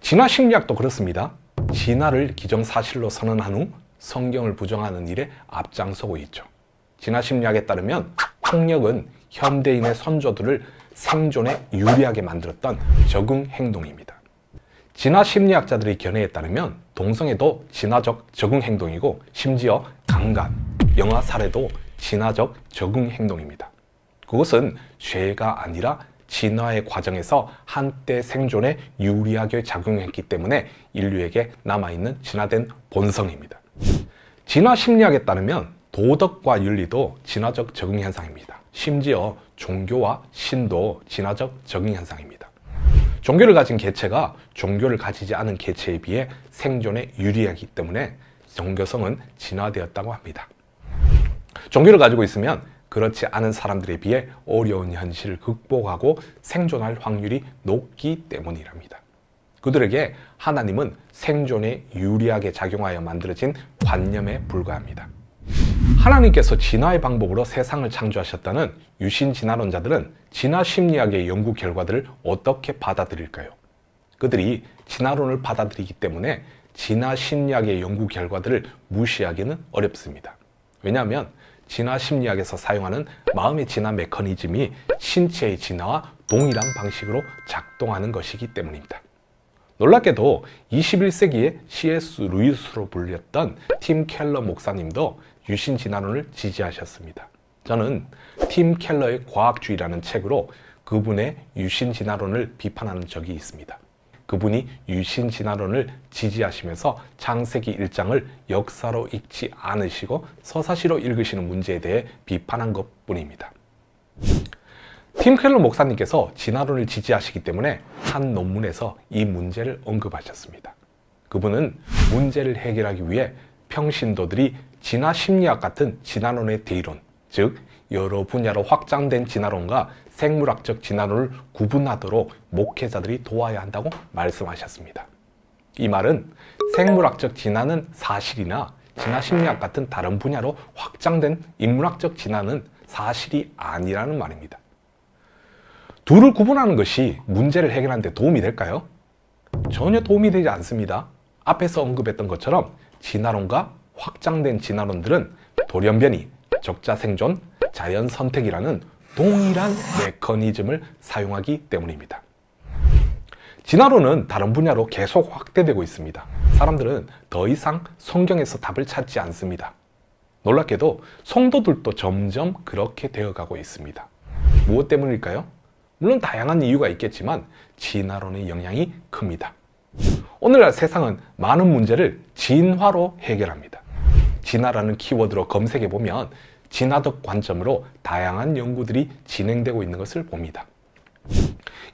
진화 심리학도 그렇습니다. 진화를 기정사실로 선언한 후 성경을 부정하는 일에 앞장서고 있죠. 진화 심리학에 따르면 폭력은 현대인의 선조들을 생존에 유리하게 만들었던 적응 행동입니다. 진화 심리학자들의 견해에 따르면 동성애도 진화적 적응 행동이고, 심지어 강간, 영아 살해도 진화적 적응 행동입니다. 그것은 죄가 아니라 진화의 과정에서 한때 생존에 유리하게 작용했기 때문에 인류에게 남아있는 진화된 본성입니다. 진화 심리학에 따르면 도덕과 윤리도 진화적 적응 현상입니다. 심지어 종교와 신도 진화적 적응 현상입니다. 종교를 가진 개체가 종교를 가지지 않은 개체에 비해 생존에 유리하기 때문에 종교성은 진화되었다고 합니다. 종교를 가지고 있으면 그렇지 않은 사람들에 비해 어려운 현실을 극복하고 생존할 확률이 높기 때문이랍니다. 그들에게 하나님은 생존에 유리하게 작용하여 만들어진 관념에 불과합니다. 하나님께서 진화의 방법으로 세상을 창조하셨다는 유신 진화론자들은 진화 심리학의 연구 결과들을 어떻게 받아들일까요? 그들이 진화론을 받아들이기 때문에 진화 심리학의 연구 결과들을 무시하기는 어렵습니다. 왜냐하면 진화 심리학에서 사용하는 마음의 진화 메커니즘이 신체의 진화와 동일한 방식으로 작동하는 것이기 때문입니다. 놀랍게도 21세기의 C.S. 루이스로 불렸던 팀 켈러 목사님도 유신 진화론을 지지하셨습니다. 저는 팀 켈러의 과학주의라는 책으로 그분의 유신 진화론을 비판하는 적이 있습니다. 그분이 유신 진화론을 지지하시면서 창세기 1장을 역사로 읽지 않으시고 서사시로 읽으시는 문제에 대해 비판한 것뿐입니다. 팀 켈러 목사님께서 진화론을 지지하시기 때문에 한 논문에서 이 문제를 언급하셨습니다. 그분은 문제를 해결하기 위해 평신도들이 진화 심리학 같은 진화론의 대이론, 즉 여러 분야로 확장된 진화론과 생물학적 진화론을 구분하도록 목회자들이 도와야 한다고 말씀하셨습니다. 이 말은 생물학적 진화는 사실이나 진화 심리학 같은 다른 분야로 확장된 인문학적 진화는 사실이 아니라는 말입니다. 둘을 구분하는 것이 문제를 해결하는 데 도움이 될까요? 전혀 도움이 되지 않습니다. 앞에서 언급했던 것처럼 진화론과 확장된 진화론들은 돌연변이, 적자생존, 자연선택이라는 동일한 메커니즘을 사용하기 때문입니다. 진화론은 다른 분야로 계속 확대되고 있습니다. 사람들은 더 이상 성경에서 답을 찾지 않습니다. 놀랍게도 성도들도 점점 그렇게 되어가고 있습니다. 무엇 때문일까요? 물론 다양한 이유가 있겠지만 진화론의 영향이 큽니다. 오늘날 세상은 많은 문제를 진화로 해결합니다. 진화라는 키워드로 검색해보면 진화적 관점으로 다양한 연구들이 진행되고 있는 것을 봅니다.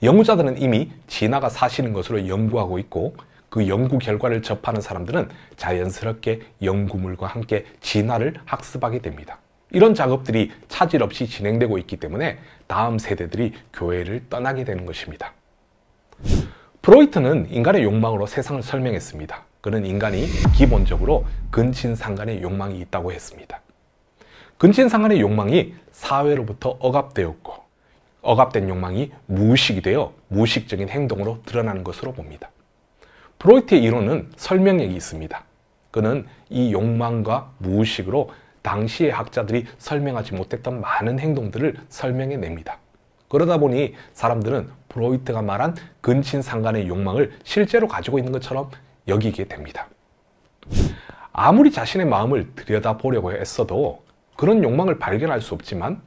연구자들은 이미 진화가 사실인 것으로 연구하고 있고, 그 연구 결과를 접하는 사람들은 자연스럽게 연구물과 함께 진화를 학습하게 됩니다. 이런 작업들이 차질 없이 진행되고 있기 때문에 다음 세대들이 교회를 떠나게 되는 것입니다. 프로이트는 인간의 욕망으로 세상을 설명했습니다. 그는 인간이 기본적으로 근친상간의 욕망이 있다고 했습니다. 근친상간의 욕망이 사회로부터 억압되었고, 억압된 욕망이 무의식이 되어 무의식적인 행동으로 드러나는 것으로 봅니다. 프로이트의 이론은 설명력이 있습니다. 그는 이 욕망과 무의식으로 당시의 학자들이 설명하지 못했던 많은 행동들을 설명해냅니다. 그러다 보니 사람들은 프로이트가 말한 근친상간의 욕망을 실제로 가지고 있는 것처럼 여기게 됩니다. 아무리 자신의 마음을 들여다보려고 했어도 그런 욕망을 발견할 수 없지만,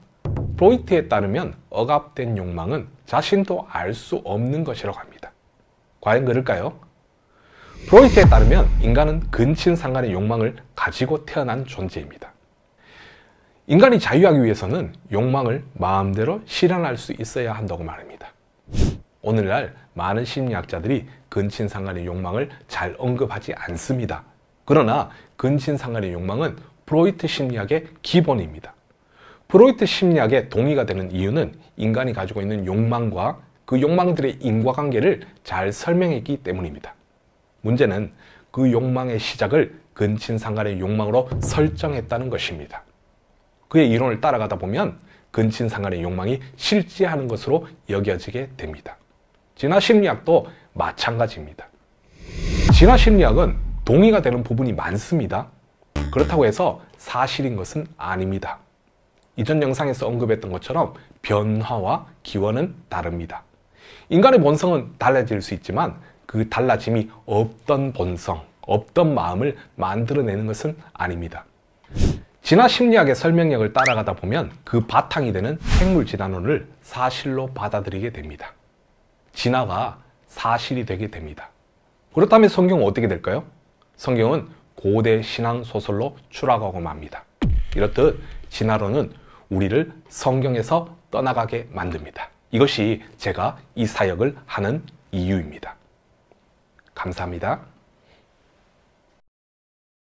프로이트에 따르면 억압된 욕망은 자신도 알 수 없는 것이라고 합니다. 과연 그럴까요? 프로이트에 따르면 인간은 근친상간의 욕망을 가지고 태어난 존재입니다. 인간이 자유하기 위해서는 욕망을 마음대로 실현할 수 있어야 한다고 말합니다. 오늘날 많은 심리학자들이 근친상간의 욕망을 잘 언급하지 않습니다. 그러나 근친상간의 욕망은 프로이트 심리학의 기본입니다. 프로이트 심리학에 동의가 되는 이유는 인간이 가지고 있는 욕망과 그 욕망들의 인과관계를 잘 설명했기 때문입니다. 문제는 그 욕망의 시작을 근친상간의 욕망으로 설정했다는 것입니다. 그의 이론을 따라가다 보면 근친상간의 욕망이 실제하는 것으로 여겨지게 됩니다. 진화 심리학도 마찬가지입니다. 진화 심리학은 동의가 되는 부분이 많습니다. 그렇다고 해서 사실인 것은 아닙니다. 이전 영상에서 언급했던 것처럼 변화와 기원은 다릅니다. 인간의 본성은 달라질 수 있지만 그 달라짐이 없던 본성, 없던 마음을 만들어내는 것은 아닙니다. 진화 심리학의 설명력을 따라가다 보면 그 바탕이 되는 생물 진화론을 사실로 받아들이게 됩니다. 진화가 사실이 되게 됩니다. 그렇다면 성경은 어떻게 될까요? 성경은 고대 신앙 소설로 추락하고 맙니다. 이렇듯 진화론은 우리를 성경에서 떠나가게 만듭니다. 이것이 제가 이 사역을 하는 이유입니다. 감사합니다.